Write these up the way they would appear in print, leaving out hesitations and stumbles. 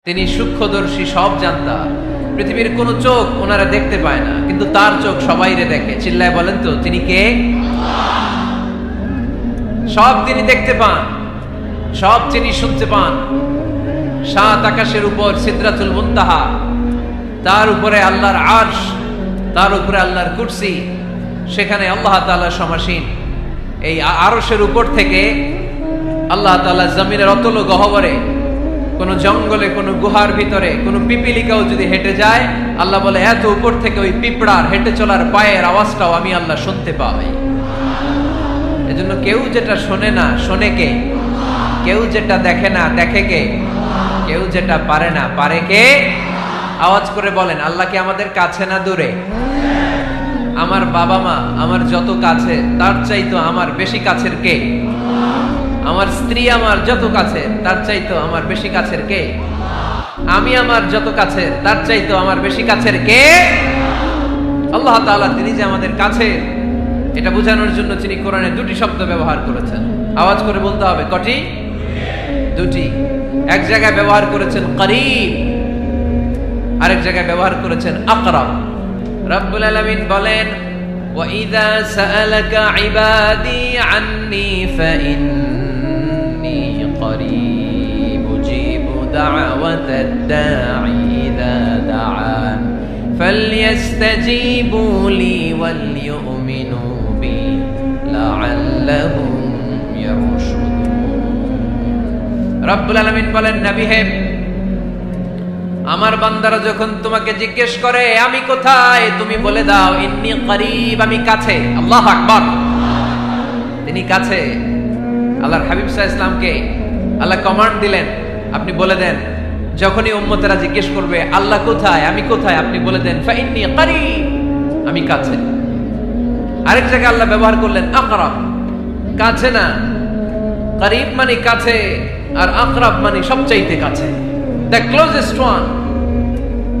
তিনি সূক্ষ্মদর্শী, সব জানতা। পৃথিবীর কোন চোখ ওনারা দেখতে পায় না, কিন্তু তার চোখ সবাইরে দেখে। চিল্লায় বলেন তো তিনি কে? সব তিনি দেখতে পান, সব তিনি শুনতে পান। সাত আকাশের উপর সিদরাতুল মুনতাহা, তার উপরে আল্লাহর আরশ, তার উপরে আল্লাহর কুরসি, সেখানে আল্লাহ তাআলা সমাসীন। এই আরশের উপর থেকে আল্লাহ তাআলা জমিনের অতল গহ্বরে, কোন জঙ্গলে, কোন গুহার ভিতরে কোন পিপিলিকাও যদি হেঁটে যায়, আল্লাহ বলে এত উপর থেকে ওই পিঁপড়ার হেঁটে চলার পায়ের আওয়াজটাও আমি আল্লাহ শুনতে পাই। এজন্য কেউ যেটা শোনে না শোনে কে? কেউ যেটা দেখে না দেখে কে? কেউ যেটা পারে না পারে কে? আওয়াজ করে বলেন, আল্লাহ কি আমাদের কাছে না দূরে? আমার বাবা মা আমার যত কাছে, তার চাইতো আমার বেশি কাছের কে? আমার স্ত্রী আমার যত কাছে, তার চাইতো আমার বেশি কাছের কে? আমি আমার যত কাছে, তার চাইতো আমার বেশি কাছের কে? আল্লাহ তাআলা, তিনি যে আমাদের কাছে, এটা বোঝানোর জন্য তিনি কোরআনে দুটি শব্দ ব্যবহার করেছেন। আওয়াজ করে বলতে হবে, কটি? দুটি। এক জায়গায় ব্যবহার করেছেন করিব, আরেক জায়গায় ব্যবহার করেছেন আকরাব। রব্বুল আলামিন বলেন, وَإِذَا سَأَلَكَ عِبَادِي عَنِّي فَإِنِّي قَرِيبٌ أُجِيبُ دَعْوَةَ الدَّاعِ إِذَا دَعَانِ فَلْيَسْتَجِيبُوا لِي وَلْيُؤْمِنُوا بِي لَعَلَّهُمْ يَرْشُدُونَ। রব্বুল আলামিন বলেন, নবী হে, আমার বান্দারা যখন তোমাকে জিজ্ঞেস করে আমি কোথায়, তুমি বলে দাও ইন্নী করিব, আমি কাছে। আল্লাহু আকবার, তিনি কাছে। আল্লাহর হাবিব সাল্লাল্লাহু আলাইহি ওয়াসাল্লামকে আল্লাহ কমান্ড দিলেন, আপনি বলে দেন, যখনই উম্মতেরা জিজ্ঞেস করবে আল্লাহ কোথায়, আমি কোথায়, আপনি বলে দেন ফাইন্নী করিব, আমি কাছে। আরেক জায়গায় আল্লাহ ব্যবহার করলেন আকরাব, কাছে না। করিব মানে কাছে, আর আকরাব মানে সবচাইতে কাছে। The closest one,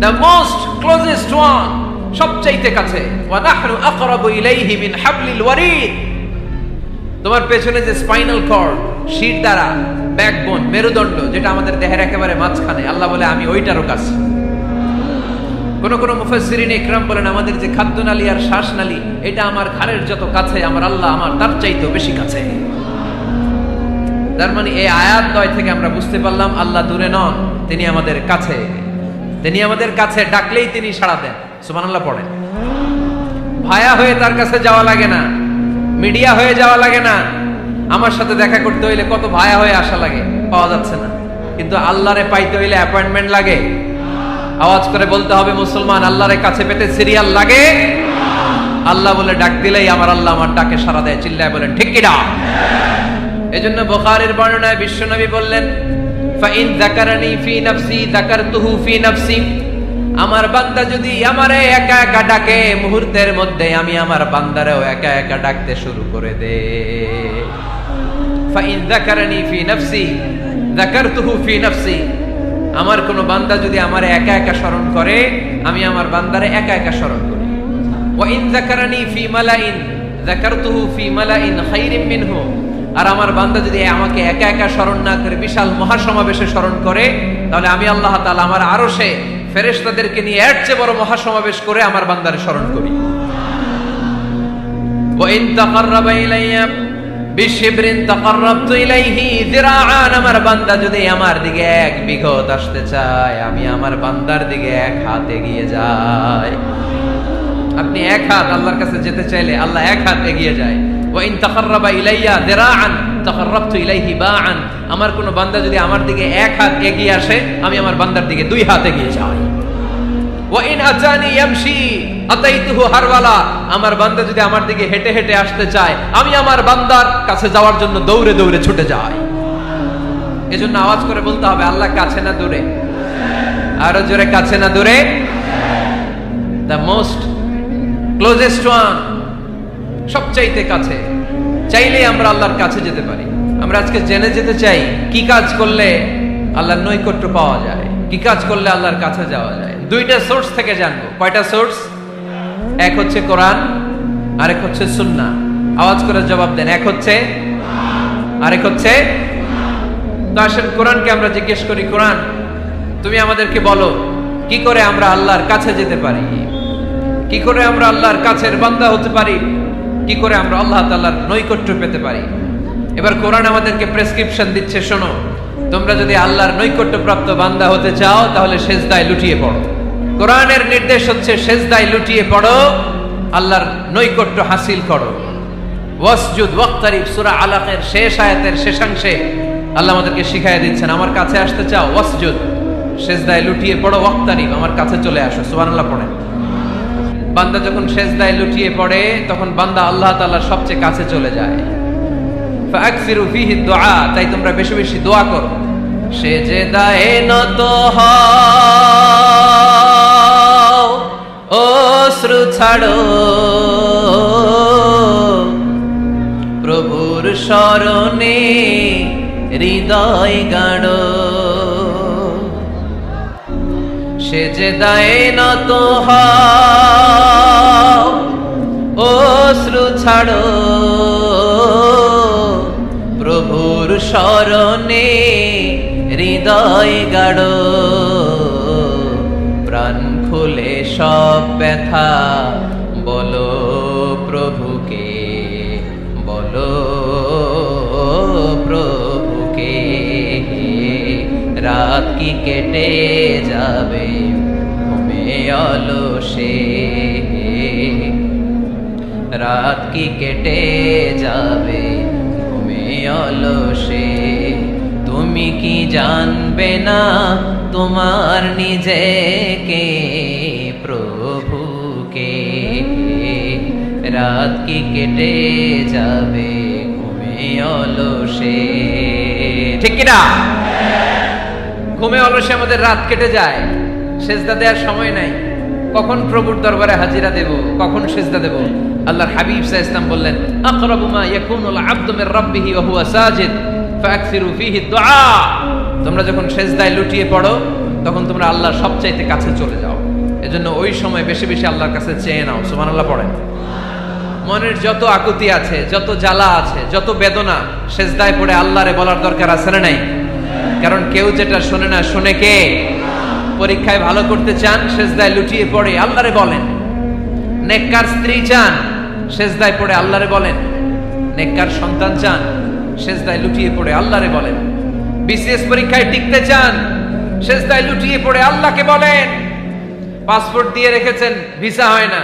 the most closest one, সবচাইতে কাছে। ওয়া নাহনু আকরাবু ইলাইহি মিন হাবলিল ওয়ারিদ। তোমার পেছনে যে স্পাইনাল কর্ড, শিরদাঁড়া, ব্যাকবোন, মেরুদণ্ড, যেটা আমাদের দেহের একেবারে মাঝখানে, আল্লাহ বলে আমি ওইটারও কাছে। কোন কোন মুফাসসিরিন ইকরাম বলেন, আমাদের যে খাদ্যনালী আর শ্বাসনালী, এটা আমার ঘাড়ের যত কাছে, আমার আল্লাহ আমার তার চাইতেও বেশি কাছে। তার মানে এই আয়াত দ্বয় থেকে আমরা বুঝতে পারলাম আল্লাহ দূরে নন, তিনি আমাদের কাছে। তিনি আমাদের কাছে, ডাকলেই তিনি সাড়া দেন। সুবহানাল্লাহ পড়েন। ভায়া হয়ে তার কাছে যাওয়া লাগে না, মিডিয়া হয়ে যাওয়া লাগে না। আমার সাথে দেখা করতে হইলে কত ভায়া হয়ে আসা লাগে, পাওয়া যাচ্ছে না। কিন্তু আল্লাহরে পাইতে হইলে অ্যাপয়েন্টমেন্ট লাগে। আওয়াজ করে বলতে হবে, মুসলমান, আল্লাহরে কাছে পেতে সিরিয়াল লাগে। আল্লাহ বলে ডাক দিলেই আমার আল্লাহ আমার ডাকে সাড়া দেয়। চিল্লায় বলেন ঠিক কিনা? এজন্য বুখারীর বর্ণনায় বিশ্বনবী বললেন, ফাইন যাকারানি ফি নাফসি যাকারতুহু ফি নাফসি। আমার বান্দা যদি আমারে একা একা ডাকে, মুহূর্তের মধ্যে আমি আমার বান্দারেও একা একা ডাকতে শুরু করে দে। ফাইন যাকারানি ফি নাফসি যাকারতুহু ফি নাফসি। আমার কোন বান্দা যদি আমারে একা একা স্মরণ করে, আমি আমার বান্দারে একা একা স্মরণ করি। ওয়া ইন যাকারানি ফি মালাইন যাকারতুহু ফি মালাইন খায়রিম মিনহু। আর আমার বান্দা যদি আমাকে একা একা স্মরণ না করে বিশাল মহাসমাবেশে স্মরণ করে, তাহলে আমি আল্লাহ তাআলা আমার আরশে ফেরেশতাদেরকে নিয়ে এর চেয়ে বড় মহাসমাবেশ করে আমার বান্দারে স্মরণ করি। ওয়া ইন তাকাররাবা ইলাইয়া বিশিবরিন তাকাররাবতু ইলাইহি যিরাআন। আমার বান্দা যদি আমার দিকে এক বিঘত আসতে চায়, আমি আমার বান্দার দিকে এক হাত এগিয়ে যাই। আপনি এক হাত আল্লাহর কাছে যেতে চাইলে আল্লাহ এক হাত এগিয়ে যায়। ওয়া ইন তাকাররাবা ইলাইয়া যিরাআন তাকাররাবতু ইলাইহি বাআন। আমার কোন বান্দা যদি আমার দিকে এক হাত এগিয়ে আসে, আমি আমার বান্দার দিকে দুই হাত এগিয়ে যাই। ওয়া ইন আতানি ইয়ামশি আতাইতুহু হারওয়ালা। আমার বান্দা যদি আমার দিকে হেঁটে হেঁটে আসতে চায়, আমি আমার বান্দার কাছে যাওয়ার জন্য দৌড়ে দৌড়ে ছুটে যাই। এজন্য আওয়াজ করে বলতে হবে, আল্লাহ কাছে না দূরে? আরো জোরে, কাছে না দূরে? দ্য মোস্ট ক্লোজেস্ট ওয়ান, সবচাইতে কাছে। চাইলেই আমরা আল্লাহর কাছে যেতে পারি। আমরা আজকে জেনে যেতে চাই কি কাজ করলে আল্লাহর নৈকট্য পাওয়া যায়, কি কাজ করলে আল্লাহর কাছে যাওয়া যায়। দুইটা সোর্স থেকে জানবো। কয়টা সোর্স? এক হচ্ছে কোরআন, আরেক হচ্ছে সুন্নাহ। আওয়াজ করে জবাব দেন, এক হচ্ছে, আরেক হচ্ছে। তো আসেন কোরআনকে আমরা জিজ্ঞেস করি, কোরআন তুমি আমাদেরকে বলো কি করে আমরা আল্লাহর কাছে যেতে পারি, কি করে আমরা আল্লাহর কাছের বান্দা হতে পারি, কি করে আমরা আল্লাহ তাআলার নৈকট্য পেতে পারি। এবার কোরআন আমাদেরকে প্রেসক্রিপশন দিচ্ছে, শোনো, তোমরা যদি আল্লাহর নৈকট্য প্রাপ্ত বান্দা হতে চাও তাহলে সিজদায় লুটিয়ে পড়ো। কোরআনের নির্দেশ হচ্ছে সিজদায় লুটিয়ে পড়ো, আল্লাহর নৈকট্য হাসিল করো। ওয়াসজুদ ওয়াক্তারিব, সূরা আলাকের শেষ আয়াতের শেষাংশে আল্লাহ আমাদেরকে শিখাইয়া দিচ্ছেন, আমার কাছে আসতে চাও, ওয়াসজুদ, সিজদায় লুটিয়ে পড়ো, ওয়াক্তারিব, আমার কাছে চলে আসো। সুবহানাল্লাহ পড়েন। বান্দা যখন সিজদায় লুটিয়ে পড়ে তখন বান্দা আল্লাহ তাআলার সবচেয়ে কাছে চলে যায়। ফাকসিরু ফিহি দুআ, তাই তোমরা বেশি বেশি দোয়া করো। সিজদায়ে নত হও, অশ্রু ছাড়ো, প্রভুর শরণে হৃদয় গাড়ো। সিজদায়ে নত হও, অশ্রু ছাড়ো, প্রভুর শরণে হৃদয় গাড়ো। প্রাণ খুলে সব ব্যথা বলো প্রভুকে, বলো প্রভুকে। রাত কি কেটে যাবে ঘুমে অলসে, রাত কি কেটে যাবে ঘুমে অলসে। তুমি কি জানবে না তোমার নিজেকে প্রভুকে, রাত কি কেটে যাবে ঘুমে অলসে। ঠিক কিনা? ঘুমে অলসে আমাদের রাত কেটে যায়, সিজদা দেওয়ার সময় নাই। কখন প্রভুর দরবারে হাজিরা দেব, কখন সিজদা দেব? আল্লাহর হাবিব সাল্লাল্লাহু আলাইহি ওয়াসাল্লাম বললেন, আকরাবু মা ইয়াকুনুল আবদু মির রাব্বিহি ওয়া হুয়া সাজিদ ফাকসিরু ফিহি দুআ। তোমরা যখন সিজদায় লুটিয়ে পড়ো তখন তোমরা আল্লাহর সবচাইতে কাছে চলে যাও। এজন্য ওই সময় বেশি বেশি আল্লাহর কাছে চেয়ে নাও। সুবহানাল্লাহ পড়েন। মনের যত আকুতি আছে, যত জ্বালা আছে, যত বেদনা, সিজদায় পড়ে আল্লাহরে বলার দরকার আছে না নাই? কারণ কেউ যেটা শোনে না, শোনে কে? পরীক্ষায় ভালো করতে চান, সিজদায় লুটিয়ে পড়ে আল্লাহরে বলেন। নেককার স্ত্রী চান, সিজদায় পড়ে আল্লাহরে বলেন। নেককার সন্তান চান, সিজদায় লুটিয়ে পড়ে আল্লাহরে বলেন। বিসিএস পরীক্ষায় টিকতে চান, সিজদায় লুটিয়ে পড়ে আল্লাহকে বলেন। পাসপোর্ট দিয়ে রেখেছেন, ভিসা হয় না,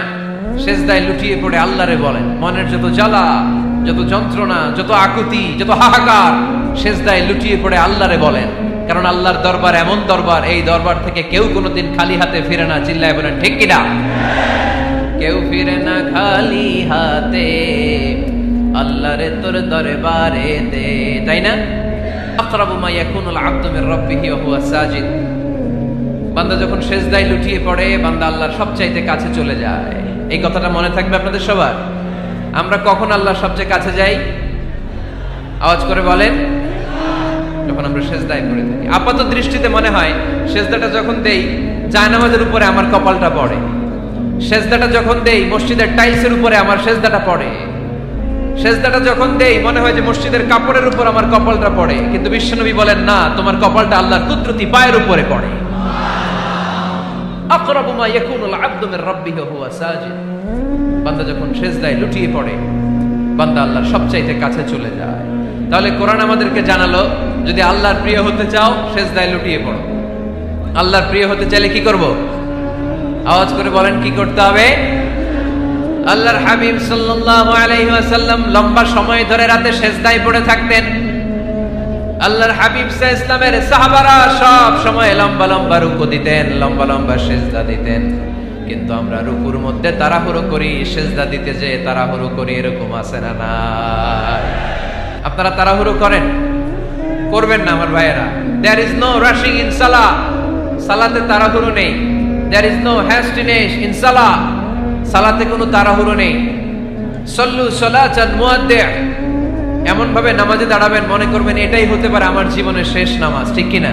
সিজদায় লুটিয়ে পড়ে আল্লাহরে বলেন। মনের যত জ্বালা, যত যন্ত্রণা, যত আকুতি, যত হাহাকার, সিজদায় লুটিয়ে পড়ে আল্লাহরে বলেন। কারণ আল্লাহর দরবার এমন দরবার, এই দরবার থেকে কেউ কোনোদিন খালি হাতে ফিরে না। চিল্লায় বলেন ঠিক কিনা? কেউ ফিরে না খালি হাতে, আল্লাহরে তোর দরবারে দে, তাই না? আকরাবু মা ইয়াকুনুল আবদু মির রাব্বিহি ওয়া হুয়া সাজিদ। বান্দা যখন সিজদায় লুটিয়ে পড়ে, বান্দা আল্লাহর সবচাইতে কাছে চলে যায়। এই কথাটা মনে থাকবে আপনাদের সবার। আমরা কখন আল্লাহর সবচেয়ে কাছে যাই? আওয়াজ করে বলেন। যখন আমরা সিজদায় পড়ে থাকি। আপাত দৃষ্টিতে মনে হয় সিজদাটা যখন দেই জায়নামাজের উপরে আমার কপালটা পড়ে, সিজদাটা যখন দেই মসজিদের টাইলসের উপরে আমার সিজদাটা পড়ে, সিজদাটা যখন দেই মনে হয় যে মসজিদের কাপড়ের উপর আমার কপালটা পড়ে। কিন্তু বিশ্বনবী বলেন, না, তোমার কপালটা আল্লাহর কুদরতি পায়ের উপরে পড়ে। আকরাবু মা ইয়াকুনুল আবদু মির রাব্বিহি ওয়া হুয়া সাজিদ। বান্দা যখন সিজদায় লুটিয়ে পড়ে, বান্দা আল্লাহর সবচাইতে কাছে চলে যায়। তাহলে কোরআন আমাদেরকে জানালো, যদি আল্লাহর প্রিয় হতে চাও সিজদায় লুটিয়ে পড়ো। আল্লাহর প্রিয় হতে চাইলে কি করব? আওয়াজ করে বলেন কি করতে হবে? আল্লাহর হাবিব সাল্লাল্লাহু আলাইহি ওয়াসাল্লাম লম্বা সময় ধরে রাতে সিজদায় পড়ে থাকতেন। আল্লাহর হাবিব সাল্লাল্লাহু আলাইহি ওয়াসাল্লামের সাহাবারা সব সময় লম্বা লম্বা রুকু দিতেন, লম্বা লম্বা সিজদা দিতেন। কিন্তু আমরা রুকুর মধ্যে তাড়াহুড়ো করি, সিজদা দিতে যে তাড়াহুড়ো করি, এরকম আছে না? না, আপনারা তাড়াহুড়ো করেন? করবেন না আমার ভাইয়েরা। There is no rushing in salah. সালাতে তাড়াহুড়ো নেই। There is no hastiness in salah. সালাতে কোনো তাড়াহুড়ো নেই। সল্লু সালাতান মুআদ্দি'। এমন ভাবে নামাজে দাঁড়াবেন মনে করবেন এটাই হতে পারে আমার জীবনের শেষ নামাজ, ঠিক কি না?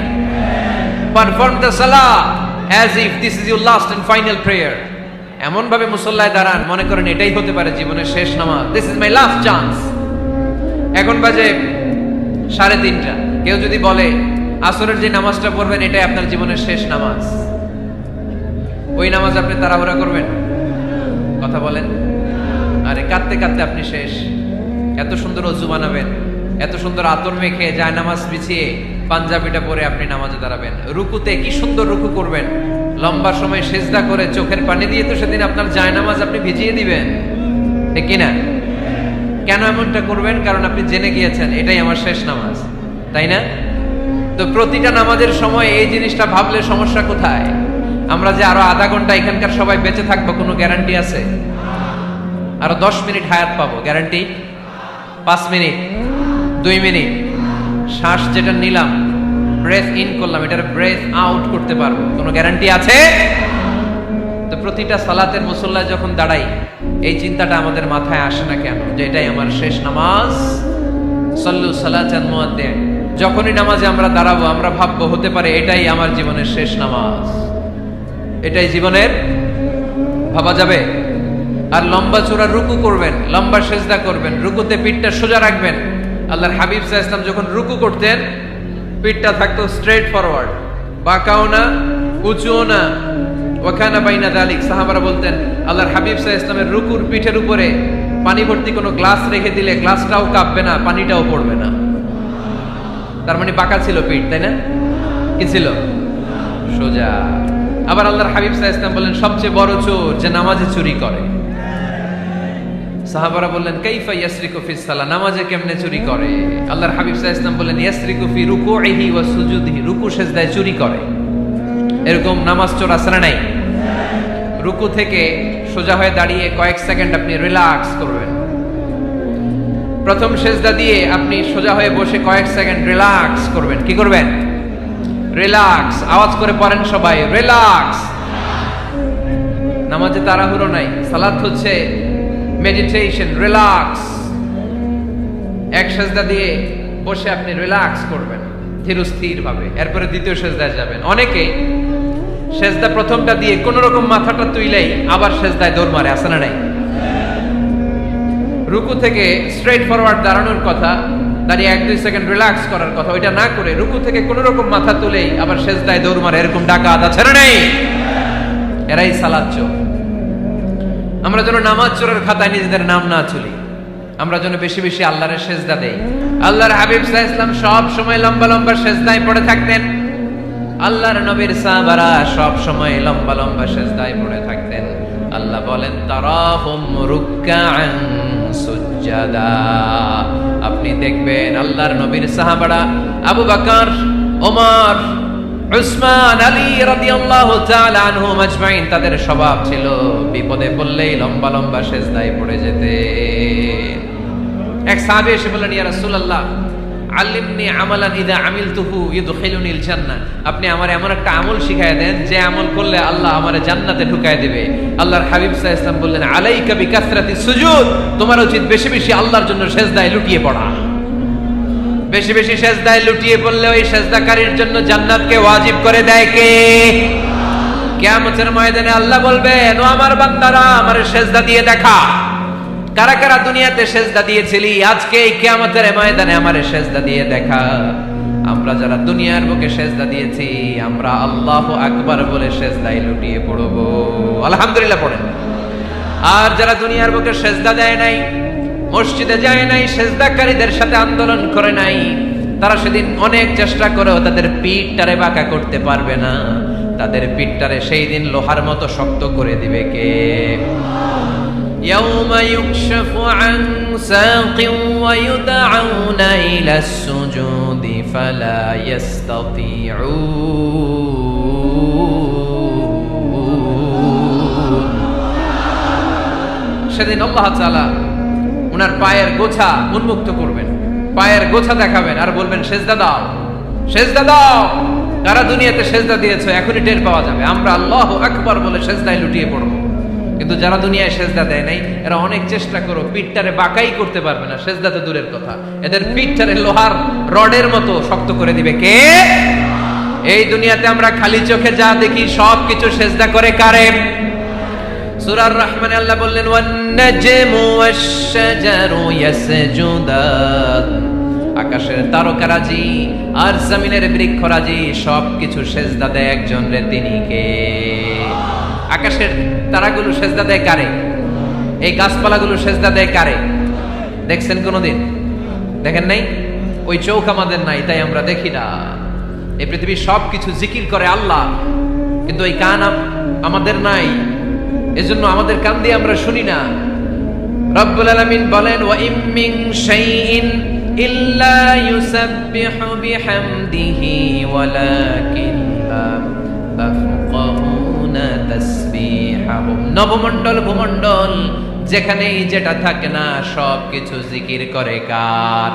Perform the salah as if this is your last and final prayer. এমন ভাবে মুসল্লায় দাঁড়ান মনে করেন এটাই হতে পারে জীবনের শেষ নামাজ। This is my last chance. এখন বাজে 3:30। কেউ যদি বলে আসরের যে নামাজটা পড়বেন এটাই আপনার জীবনের শেষ নামাজ। ওই নামাজ আপনি তাড়াহুড়া করবেন? কথা বলেন। আরে কাঁদতে কাঁদতে আপনি শেষ। এত সুন্দর অজু বানাবেন, এত সুন্দর আতর মেখে যায় নামাজ বিছিয়ে পাঞ্জাবিটা পরে আপনি নামাজে দাঁড়াবেন। রুকুতে কি সুন্দর রুকু করবেন, লম্বা সময় সেজদা করে চোখের পানি দিয়ে তো সেদিন আপনার যায় নামাজ আপনি ভিজিয়ে দিবেন, ঠিক কিনা? কেন এমনটা করবেন? কারণ আপনি জেনে গিয়েছেন এটাই আমার শেষ নামাজ, তাই না? তো প্রতিটা নামাজের সময় এই জিনিসটা ভাবলে সমস্যা কোথায়? আমরা যে আরো আধা ঘন্টা এখানকার সবাই বেঁচে থাকবো কোনো গ্যারান্টি আছে? আরো 10 মিনিট হায়াত পাবো, গ্যারান্টি? 5 মিনিট, 2 মিনিট, শ্বাস যেটা নিলাম, ব্রেথ ইন করলাম, এটার ব্রেথ আউট করতে পারবো, কোনো গ্যারান্টি আছে? তো প্রতিটা সালাতের মুসল্লায় যখন দাঁড়াই এই চিন্তাটা আমাদের মাথায় আসে না কেন যে এটাই আমার শেষ নামাজ? সাল্লু সালাতান মুআদ্দিন। যখনই নামাজে আমরা দাঁড়াবো আমরা ভাববো হতে পারে এটাই আমার জীবনের শেষ নামাজ, এটাই জীবনের, ভাবা যাবে? আর লম্বা চূড়া রুকু করবেন, লম্বা সেজদা করবেন, রুকুতে পিঠটা সোজা রাখবেন। আল্লাহর হাবিব সাল্লাল্লাহু আলাইহি ওয়াসাল্লাম যখন রুকু করতেন পিঠটা থাকতো স্ট্রেট ফরওয়ার্ড, বাঁকাও না উঁচুও না, ওয়াকানা বাইনা যালিক। সাহাবারা বলতেন আল্লাহর হাবিব সাল্লাল্লাহু আলাইহি ওয়াসাল্লামের রুকুর পিঠের উপরে পানি ভর্তি কোনো গ্লাস রেখে দিলে গ্লাসটাও কাঁপবে না, পানিটাও পড়বে না। তার মানে বাঁকা ছিল পিঠ, তাই না? কি ছিল? সোজা। আবার আল্লাহর হাবিব সাল্লাল্লাহু আলাইহি ওয়াসাল্লাম বললেন সবচেয়ে বড় চোর যে নামাজে চুরি করে। সাহাবারা বললেন কাইফা ইয়াসরিকু ফিস সালাহ, নামাজে কেমনে চুরি করে? আল্লাহর হাবিব সাল্লাল্লাহু আলাইহি ওয়াসাল্লাম বললেন ইয়াসরিকু ফি রুকুইহি ওয়া সুজুদিহি, রুকু সেজদায় চুরি করে। এরকম নামাজ চোর আছে না নাই? রুকু থেকে সোজা হয়ে দাঁড়িয়ে কয়েক সেকেন্ড আপনি রিল্যাক্স করবেন। প্রথম সেজদা দিয়ে আপনি সোজা হয়ে বসে কয়েক সেকেন্ড রিল্যাক্স করবেন। কি করবেন? রিল্যাক্স। আওয়াজ করে পড়েন সবাই, রিল্যাক্স। নামাজে তাড়াহুড়ো নাই, সালাত হচ্ছে মেডিটেশন, রিল্যাক্স। এক সেজদা দিয়ে বসে আপনি রিল্যাক্স করবেন ধীরস্থির ভাবে, এরপরে দ্বিতীয় সেজদায় যাবেন। অনেকে সেজদা প্রথমটা দিয়ে কোন রকম মাথাটা তুইলেই আবার সেজদায় দৌড় মারে, আছে না নাই? রুকু থেকে স্ট্রেট ফরওয়ার্ড দাঁড়ানোর কথা, দাঁড়িয়ে 1-2 সেকেন্ড রিল্যাক্স করার কথা, ওইটা না করে রুকু থেকে কোন রকম মাথা তুলেই আবার সেজদায় দৌড় মারে, এরকম ডাকাত আছে না নাই? এরাই সালাত চোর। আমরা যেন নামাজ চোরের খাতায় নিজেদের নাম না তুলি, আমরা যেন বেশি বেশি আল্লাহর সেজদা দেই। আল্লাহর হাবিব সাল্লাল্লাহু আলাইহি ওয়াসাল্লাম সব সময় লম্বা লম্বা সেজদায় পড়ে থাকতেন। আল্লাহর নবীর সাহাবারা সব সময় লম্বা লম্বা সেজদায় পড়ে থাকতেন। আল্লাহ বলেন তারাহুম রুকআন সুজদা। আপনি দেখবেন আল্লাহর নবীর সাহাবারা আবু বকর, ওমর, উসমান, আলী রাদিয়াল্লাহু তাআলা আনহুম আজমাইন, তাদের স্বভাব ছিল বিপদে পড়লেই লম্বা লম্বা সেজদায় পড়ে যেতেন। এক সাহাবী এসে বললেন ইয়া রাসূলুল্লাহ আল্লিমনি আমালান ইযা আমিলতুহু ইদখিলুনিল জান্নাহ, আপনি আমারে এমন একটা আমল শিখায় দেন যে আমল করলে আল্লাহ আমারে জান্নাতে ঢুকায় দিবে। আল্লাহর হাবিব সাল্লাল্লাহু আলাইহি ওয়াসাল্লাম বললেন আলাইকা বিকাসরাতিস সুজুদ, তোমার উচিত বেশি বেশি আল্লাহর জন্য সেজদায় লুটিয়ে পড়া। বেশি বেশি সেজদায় লুটিয়ে পড়লে ওই সেজদাকারীর জন্য জান্নাতকে ওয়াজিব করে দেয় কে? কিয়ামতের ময়দানে আল্লাহ বলবেন ও আমার বান্দারা আমারে সেজদা দিয়ে দেখা। কারা কারা দুনিয়াতে সেজদা দিয়েছিলি, আজকে এই কিয়ামতের ময়দানে আমারে সেজদা দিয়ে দেখা। আমরা যারা দুনিয়ার বুকে সেজদা দিয়েছি আমরা আল্লাহু আকবার বলে সেজদায় লুটিয়ে পড়ব, আলহামদুলিল্লাহ পড়েন। আর যারা দুনিয়ার বুকে সেজদা দেয় নাই, মসজিদে যায় নাই, সেজদাকারীদের সাথে আন্দোলন করে নাই, তারা সেদিন অনেক চেষ্টা করেও তাদের পিঠটারে বাঁকা করতে পারবে না। তাদের পিঠটারে সেই দিন লোহার মতো শক্ত করে দিবে কে? يوم يكشف عن ساق ويدعون إلى السجود فلا يستطيعون। সেদিন আল্লাহ তাআলা উনার পায়ের গোছা উন্মুক্ত করবেন, পায়ের গোছা দেখাবেন আর বলবেন সেজদা দাও, সেজদা দাও। যারা দুনিয়াতে সেজদা দিয়েছো এখনই টের পাওয়া যাবে। আমরা আল্লাহু আকবার বলে সেজদায় লুটিয়ে পড়বো, কিন্তু যারা দুনিয়ায় সেজদা দেয় নাই এরা অনেক চেষ্টা করো পিঠটারে বাঁকাই করতে পারবে না, সেজদা তো দূরের কথা, এদের পিঠটারে লোহার রডের মতো শক্ত করে দিবে কে? এই দুনিয়াতে আমরা খালি চোখে যা দেখি সব কিছু সেজদা করে কারে? সূরা আর-রহমানে আল্লাহ বললেন ওয়ান নাজমু ওয়াশ-শাজারু ইয়াসজুদান আকাশের তারকারাজি আর জমিনের বৃক্ষরাজি সবকিছু সেজদা দেয় একজন রে, তিনি কে? আকাশের তারাগুলো সেজদা দেয় কারে? এই গাছপালাগুলো সেজদা দেয় কারে? দেখছেন কোনোদিন? দেখেন নাই? ওই চোখ আমাদের নাই, তাই আমরা দেখি না। এই পৃথিবীর সবকিছু জিকির করে আল্লাহ, কিন্তু এই কান আমাদের নাই, এজন্য আমাদের কান দিয়ে আমরা শুনি না। রব্বুল আলামিন বলেন, ওয়া ইম মিন শাইইন ইল্লা ইউসাব্বিহু বিহামদিহি ওয়ালাকিন লা তাফকাহুনা তাসবিহাহুম। নবমণ্ডল ভূমণ্ডল যেখানেই যেটা থাকে না সবকিছু জিকির করে কার?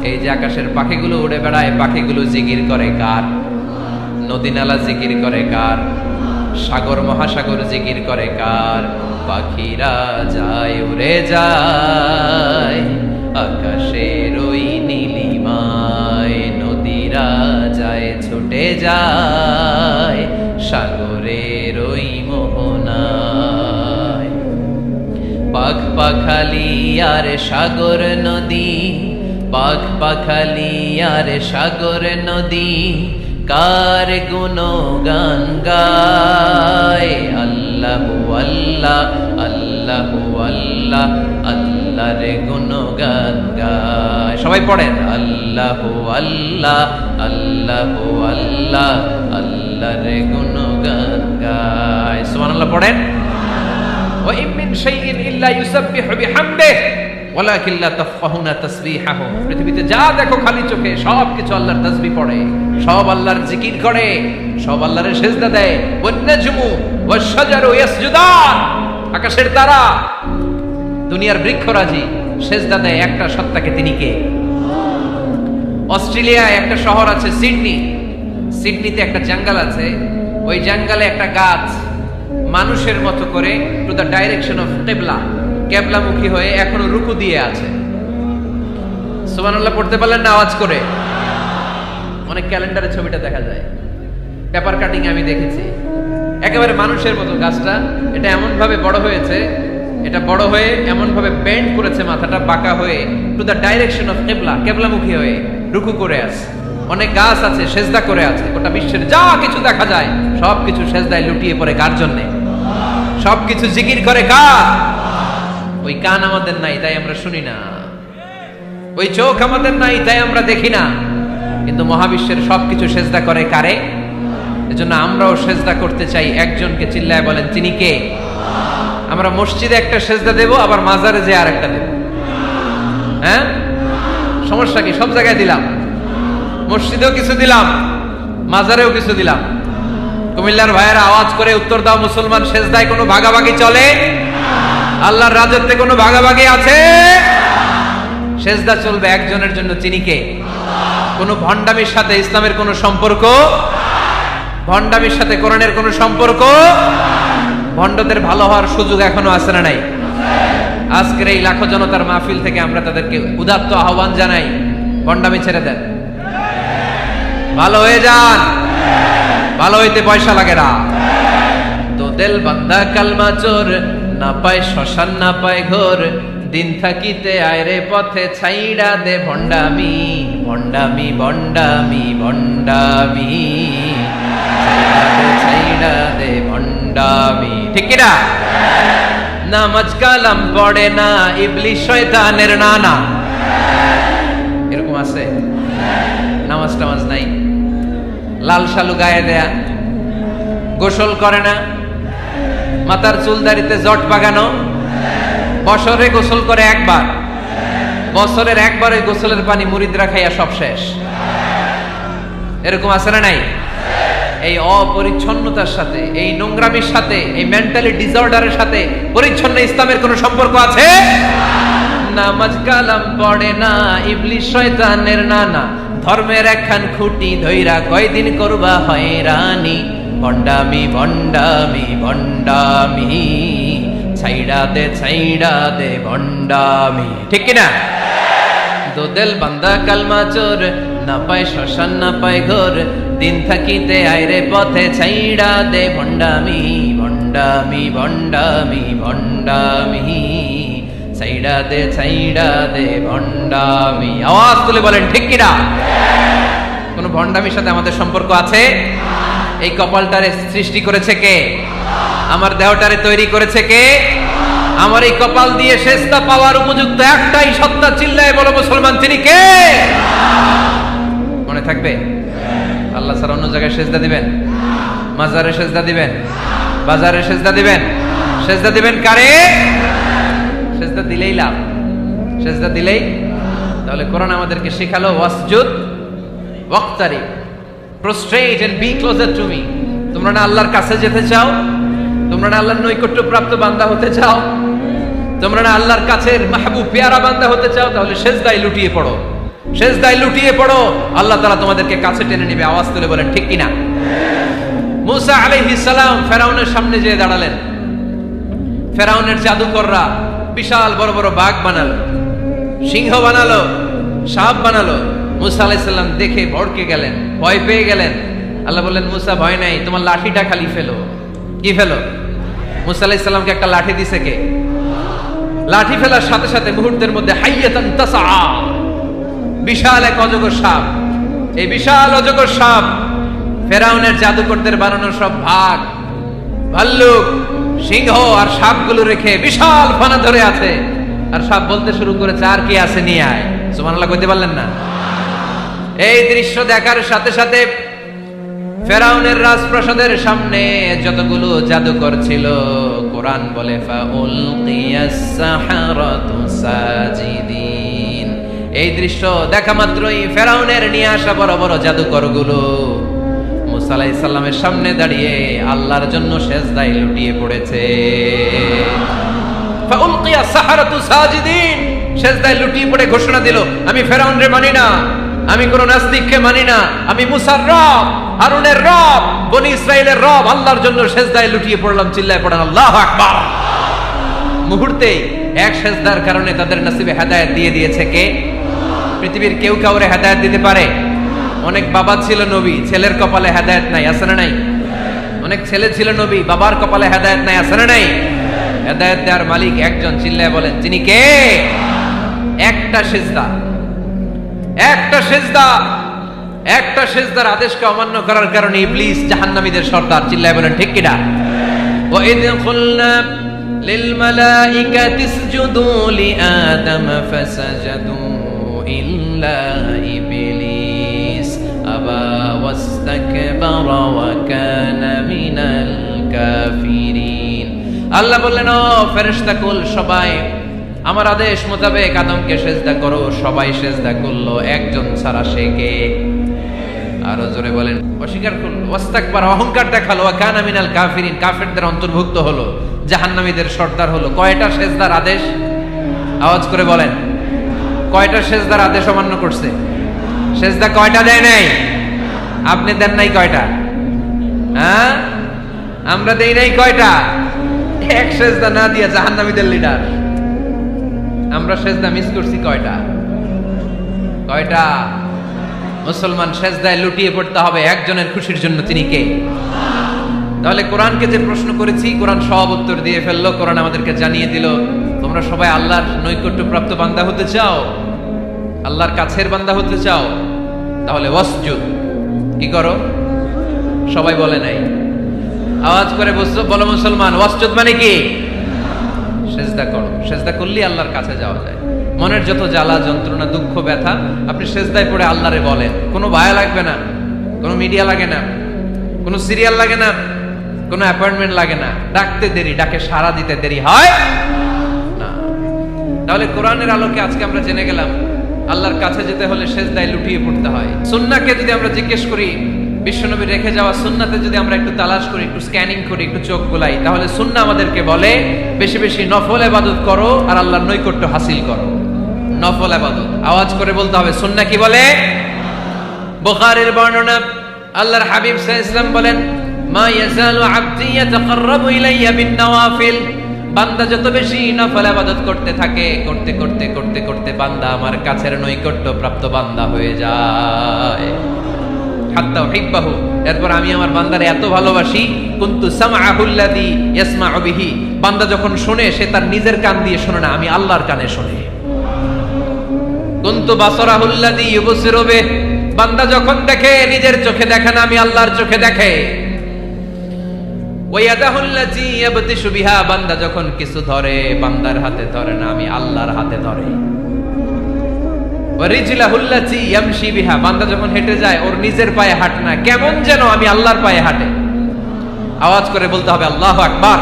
এই যে আকাশের পাখিগুলো উড়ে বেড়ায়, পাখিগুলো জিকির করে কার? নদী নালা জিকির করে কার? সাগর মহাসাগর জিকির করে কার? পাখিরা যায় উড়ে যায় আকাশের ওই নীলিমায়, নদীরা যায় ছুটে যায় সাগরের ওই মোহনায়। পাখ পাখালি আর সাগর নদী, পাখ পাখালি আর সাগর নদী কার গুণগান গায়? আল্লাহু আল্লাহ, আল্লাহু আল্লাহ, আল্লাহর গুণগান গায়। সবাই পড়েন, আল্লাহু আল্লাহ, আল্লাহু আল্লাহ, আল্লাহর গুণগান গায়। সুবহানাল্লাহ পড়েন। ওয়া ইম মিন শাইইন ইল্লা ইউসাব্বিহু বিহামদিহি ওয়ালাকিন লা তাফকাহুনা তাসবিহাহুম। পৃথিবীতে যা দেখো খালি চোখে সবকিছু আল্লাহর তাসবিহ পড়ে, সব আল্লাহর জিকির করে, সব আল্লাহর সিজদা দেয়। One নাজমু wash শাজারু ইয়াসজুদান। আকাশের তারা, দুনিয়ার বৃক্ষরাজি সিজদা দেয় একটা সত্তাকে, তিনি কে? অস্ট্রেলিয়ায় একটা শহর আছে সিডনি, সিডনিতে একটা জঙ্গল আছে, ওই জঙ্গলে একটা গাছ মানুষের মতো করে টু দ্য ডাইরেকশন অফ কিবলা, কেবলামুখী হয়ে এখনো রুকু দিয়ে আছে। সুবহানাল্লাহ পড়তে পারলেন না আওয়াজ করে? অনেক ক্যালেন্ডারে ছবিটা দেখা যায়, পেপার কাটিং আমি দেখেছি। একেবারে মানুষের মতো গাছটা, এটা এমন ভাবে বড় হয়েছে, এটা বড় হয়ে এমন ভাবে বেন্ড করেছে, মাথাটা বাঁকা হয়ে টু দ্য ডাইরেকশন অফ কিবলা, কেবলামুখী হয়ে রুকু করে আছে। অনেক গাছ আছে সেজদা করে আছে। গোটা বিশ্বের যা কিছু দেখা যায় সবকিছু সেজদায় লুটিয়ে পড়ে কার জন্যে? সবকিছু জিকির করে কার? ওই কান আমাদের নাই, তাই আমরা শুনি না। ওই চোখ আমাদের নাই, তাই আমরা দেখি না। কিন্তু মহাবিশ্বের সবকিছু সেজদা করে কারে? এজন্য আমরাও সেজদা করতে চাই একজনকে। চিল্লায় বলেন, তিনি কে? আমরা মসজিদে একটা সেজদা দেব, আবার মাজারে যে আরেকটা দেব। হ্যাঁ, সমস্যা কি? সব জায়গায় দিলাম, মসজিদেও কিছু দিলাম, মাজারেও কিছু দিলাম। কুমিল্লার ভাইয়েরা আওয়াজ করে উত্তর দাও, মুসলমান সেজদায় কোনো ভাগাভাগি চলে? আল্লাহর রাজত্বে কোনো ভাগাভাগি আছে? সেজদা চলবে একজনের জন্য, তিনি কে? কোনো ভণ্ডামির সাথে ইসলামের কোনো সম্পর্ক, ভণ্ডামির সাথে কোরআনের কোনো সম্পর্ক। ভণ্ডদের ভালো হওয়ার সুযোগ এখনো আছে না নাই? আজকের এই লাখো জনতার মাহফিল থেকে আমরা তাদেরকে উদাত্ত আহ্বান জানাই, ভণ্ডামি ছেড়ে দেন, ভালো হয়ে যান। ভালো হইতে পয়সা লাগে না। তো দিল বান্দা কালমা চোর, না পায় শ্মশান না পায় ঘোর, দিন থাকিতে আয়রে পথে ছাইড়া দে ভণ্ডামি, ভণ্ডামি ভণ্ডামি ভণ্ডামি, ছাইড়া দে ভণ্ডামি। ঠিক কিনা? নামাজ কালাম পড়ে না, ইবলিশ শয়তানের নানা। এরকম আছে? নামাজ টামাজ নাই, লাল শালু গায়ে দেয়া, গোসল করে না, মাথার চুল দাড়িতে জট বাগানো, বছরে গোসল করে একবার, বছরের একবারে গোসলের পানি মুরিদরা খাইয়া সব শেষ। এরকম আছে না নাই? এই অপরিচ্ছন্নতার সাথে, এই নোংরামির সাথে, এই মেন্টালি ডিসঅর্ডারের সাথে পরিচ্ছন্ন ইসলামের কোনো সম্পর্ক আছে? নামাজ কালাম পড়ে না, ইবলিশ শয়তানের নানা, ধর্মের একখান খুঁটি ধইরা কয়দিন করবা হয়রানি, ভণ্ডামি ভণ্ডামি ভণ্ডামি, ছাইড়া দে ভণ্ডামি। ঠিক কিনা? দোদেল বান্দা কালমা চোর, না পায় শ্মশান না পায় ঘোর, দিন থাকিতে আইরে পথে ছাইড়া দে ভণ্ডামি, ভণ্ডামি ভণ্ডামি ভণ্ডামি, ছাইড়া দে ভণ্ডামি। আওয়াজ তুলে বলেন ঠিক কিনা? কোন ভণ্ডামির সাথে আমাদের সম্পর্ক আছে? এই কপালটারে সৃষ্টি করেছে কে? আমার দেহটারে তৈরি করেছে কে? আমার এই কপাল দিয়ে সেজদা পাওয়ার উপযুক্ত একটাই সত্তা, চিল্লায় বলো মুসলমান, তিনি কে? মনে থাকবে? আল্লাহ ছাড়া অন্য জায়গায় সেজদা দিবেন? মাজারে সেজদা দিবেন? বাজারে সেজদা দিবেন? সেজদা দিবেন কারে? সেজদা দিলেই লাভ, সেজদা দিলেই। তাহলে কোরআন আমাদেরকে শেখালো ওয়াসজুদ ওয়াক্তারিব, prostrate and be closer to me. তোমরা না আল্লাহর কাছে যেতে চাও? তোমরা না আল্লাহর নৈকট্যপ্রাপ্ত বান্দা হতে চাও? তোমরা না আল্লাহর কাছের মাহবুব পেয়ারা বান্দা হতে চাও? তাহলে সেজদায় লুটিয়ে পড়ো, সেজদায় লুটিয়ে পড়ো, আল্লাহ তাআলা তোমাদেরকে কাছে টেনে নেবে। আওয়াজ তুলে বলেন ঠিক কিনা? মুসা আলাইহিস সালাম ফেরাউনের সামনে যেয়ে দাঁড়ালেন। ফেরাউনের জাদুকররা বিশাল বড় বড় বাঘ বানালো, সিংহ বানালো, সাপ বানালো। মুসা আলাইহিস সালাম দেখে ভড়কে গেলেন, ভয় পেয়ে গেলেন। আল্লাহ বললেন, মুসা ভয় নাই, তোমার লাঠিটা খালি ফেলো। কি ফেলো? মুসা আলাইহিস সালামকে একটা লাঠি দিছে কে? লাঠি ফেলার সাথে সাথে মুহূর্তের মধ্যে হাইয়াতান তাসআ, বিশাল এক অজগর সাপ। এই বিশাল অজগর সাপ ফেরাউনের জাদুকরদের বানানো সব ভাগ, ভাল্লুক, সিংহ আর সাপগুলো রেখে বিশাল ফানা ধরে আছে। আর সাপ বলতে শুরু করেছে, আর কি আছে নিয়ে আয়। সুবহানাল্লাহ কইতে পারলেন না? এই দৃশ্য দেখার সাথে সাথে ফেরাউনের রাজপ্রাসাদের সামনে যতগুলো জাদুকর ছিল, কোরআন বলে ফাউলকিয়াস সাহারাতু সাজিদিন। এই দৃশ্য দেখা মাত্রই ফেরাউনের নিয়ে আসা বড় বড় জাদুকরগুলো মুসা আলাইহিস সালামের সামনে দাঁড়িয়ে আল্লাহর জন্য সেজদায় লুটিয়ে পড়েছে। ফাউলকিয়াস সাহারাতু সাজিদিন, সেজদায় লুটিয়ে পড়ে ঘোষণা দিল, আমি ফেরাউনরে মানি না, আমি কোন নাস্তিককে মানি না, আমি মুসার রব, হারুনের রব, বনি ইসরাইলের রব, আল্লাহর জন্য সেজদায় লুটিয়ে পড়লাম। চিল্লায় পড়েন আল্লাহু আকবার। মুহূর্তে এক সেজদার কারণে তাদের নসিবে হেদায়েত দিয়ে দিয়েছে কে? পৃথিবীর কেউ কাউরে হেদায়েত দিতে পারে? অনেক বাবা ছিল নবী, ছেলের কপালে হেদায়েত নাই, আছে না নাই? অনেক ছেলে ছিল নবী, বাবার কপালে হেদায়েত নাই, আছে না নাই? হেদায়েত দেওয়ার মালিক একজন, চিল্লায় বলেন তিনি কে? একটা সেজদা, একটা সেজদা, একটা সেজদার আদেশকে অমান্য করার কারণে ইবলিস জাহান্নামীদের সর্দার। চিল্লায় বলেন ঠিক কিনা? ওয়া ইয কুলনা লিল মালাইকাতি ইসজুদু লিআদম ফাসাজাদু ইল্লা ইবলিস আবা ওয়াস্তাকবারা ওয়া কানা মিনাল কাফিরিন। আল্লাহ বললেন, ও ফেরেশতাকুল সবাই আমার আদেশ মোতাবেক আদমকে সেজদা করো। সবাই সেজদা করলো, একজন ছাড়া, সে কে? আরো জোরে বলেন। অস্বীকার করলো, ওয়াস্তাকবার, অহংকার দেখালো, ওয়া কানা মিনাল কাফিরিন, কাফেরদের অন্তর্ভুক্ত হলো, জাহান্নামীদের সর্দার হলো। কয়টা সেজদার আদেশ? আওয়াজ করে বলেন, কয়টা সেজদার আদেশ অমান্য করছে? সেজদা কয়টা দেয় নাই? আপনি দেন নাই কয়টা? হ্যাঁ, আমরা দেই নাই কয়টা? এক সেজদা না দিয়া জাহান্নামীদের লিডার। আমরা সেজদা মিস করছি কয়টা? কয়টা? মুসলমান সেজদায় লুটিয়ে পড়তে হবে একজনের খুশির জন্য, তিনি কে? তাহলে কোরআনকে যে প্রশ্ন করেছি, কোরআন সব উত্তর দিয়ে ফেললো। কোরআন আমাদেরকে জানিয়ে দিল, তোমরা সবাই আল্লাহর নৈকট্যপ্রাপ্ত বান্দা হতে চাও, আল্লাহর কাছের বান্দা হতে চাও, তাহলে ওয়াসজুদ, কি করো? সবাই বলে নাই, আওয়াজ করে বলো মুসলমান, ওয়াসজুদ মানে কি? সেজদা করো। সেজদা করলেই আল্লাহর কাছে যাওয়া যায়। মনের যত জ্বালা যন্ত্রণা দুঃখ ব্যথা আপনি সেজদায় পড়ে আল্লাহরে বলেন। কোনো ভায়া লাগবে না, কোনো মিডিয়া লাগে না, কোনো সিরিয়াল লাগে না, কোনো অ্যাপয়েন্টমেন্ট লাগে না, ডাকতে দেরি, ডাকে সাড়া দিতে দেরি হয় না। তাহলে কোরআনের আলোকে আজকে আমরা জেনে গেলাম আল্লাহর কাছে যেতে হলে সেজদায় লুটিয়ে পড়তে হয়। সুন্নাহকে যদি আমরা জিজ্ঞেস করি, বিশ্বনবী রেখে যাওয়া সুন্নাতে যদি আমরা একটু তালাশ করি, একটু স্ক্যানিং করি, একটু চোখ গোলাই, তাহলে সুন্নাহ আমাদেরকে বলে বেশি বেশি নফল ইবাদত করো আর আল্লাহর নৈকট্য হাসিল করো। নফল ইবাদত, আওয়াজ করে বলতে হবে। সুন্নাহ কি বলে? বুখারীর বর্ণনা, আল্লাহর হাবিব সাল্লাল্লাহু আলাইহি ওয়াসাল্লাম বলেন, মা ইয়াজালু আবদি ইয়াতাকাররাবু ইলাইয়া বিন নওয়াফিল, বান্দা যত বেশি নফল ইবাদত করতে থাকে, করতে করতে করতে করতে বান্দা আমার কাছের নৈকট্য প্রাপ্ত বান্দা হয়ে যায়। হাত্তা উহিব্বাহু, এরপর আমি আমার বান্দারে এত ভালোবাসি, কুনতু সামআহুল্লাযী ইয়াসমাউ বিহি, বান্দা যখন শুনে সে তার নিজের কান দিয়ে শোনে না, আমি আল্লাহর কানে শুনে। কুনতু বাসরাহুল্লাযী ইউবসিরু বিহি, বান্দা যখন দেখে নিজের চোখে দেখে না, আমি আল্লাহর চোখে দেখে। ওয়া ইয়াদাহুল্লাযী ইয়াবতিশু বিহা, বান্দা যখন কিছু ধরে বান্দার হাতে ধরে না, আমি আল্লাহর হাতে ধরে। ওয়া রিজলাহুল্লাযী ইয়ামশি বিহা, বান্দা যখন হেঁটে যায় ওর নিজের পায়ে হাঁটে না, কেমন যেন আমি আল্লাহর পায়ে হাঁটে। আওয়াজ করে বলতে হবে আল্লাহু আকবার।